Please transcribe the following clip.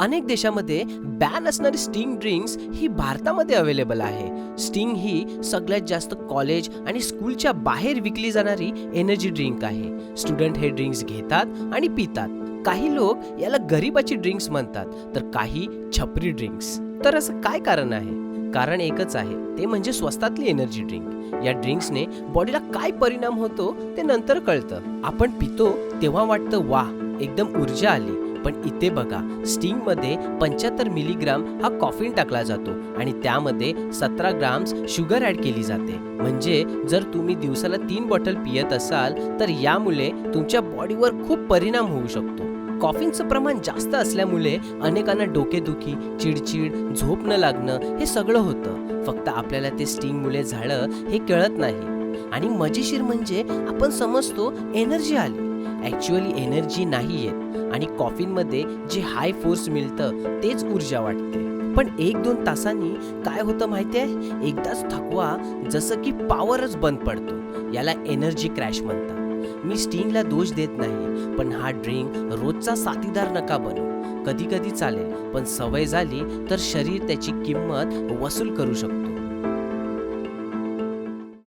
अनेक देशामध्ये बॅन असणारी स्टिंग ड्रिंक्स ही भारतामध्ये अवेलेबल आहे. स्टिंग ही सगळ्यात जास्त कॉलेज आणि स्कूलच्या बाहेर विकली जाणारी एनर्जी ड्रिंक आहे. स्टुडंट हे ड्रिंक्स घेतात आणि पितात. काही लोक याला गरिबाची ड्रिंक्स म्हणतात, तर काही छपरी ड्रिंक्स. तर असं काय कारण आहे? कारण एकच आहे, ते म्हणजे स्वस्तातली एनर्जी ड्रिंक. या ड्रिंक्सने बॉडीला काय परिणाम होतो ते नंतर कळतं. आपण पितो तेव्हा वाटतं वाह, एकदम ऊर्जा आली. पण इथे बघा, स्टिंग मध्ये 75 मिलीग्राम हा कॉफीन टाकला जातो आणि त्यामध्ये 17 ग्राम्स शुगर ऍड केली जाते. म्हणजे जर तुम्ही दिवसाला 3 बॉटल पियत असाल तर यामुळे तुमच्या बॉडीवर खूप परिणाम होऊ शकतो. कॉफीनचं प्रमाण जास्त असल्यामुळे अनेकांना डोकेदुखी, चिडचिड, झोप न लागणं हे सगळं होतं. फक्त आपल्याला ते स्टिंगमुळे झालं हे कळत नाही. आणि मजेशीर म्हणजे आपण समजतो एनर्जी आली, ॲक्च्युअली एनर्जी नाही येत. आणि कॉफीनमध्ये जे हाय फोर्स मिळतं तेच ऊर्जा वाटते. पण 1-2 तासांनी काय होतं माहितीये, एकदाच थकवा, जसं की पॉवरच बंद पडतो. याला एनर्जी क्रॅश म्हणतात. मी स्टिंगला दोष देत नाही, पण हा ड्रिंक रोजचा साथीदार नका बनू. कधी कधी चालेल, पण सवय झाली तर शरीर त्याची किंमत वसूल करू शकतो.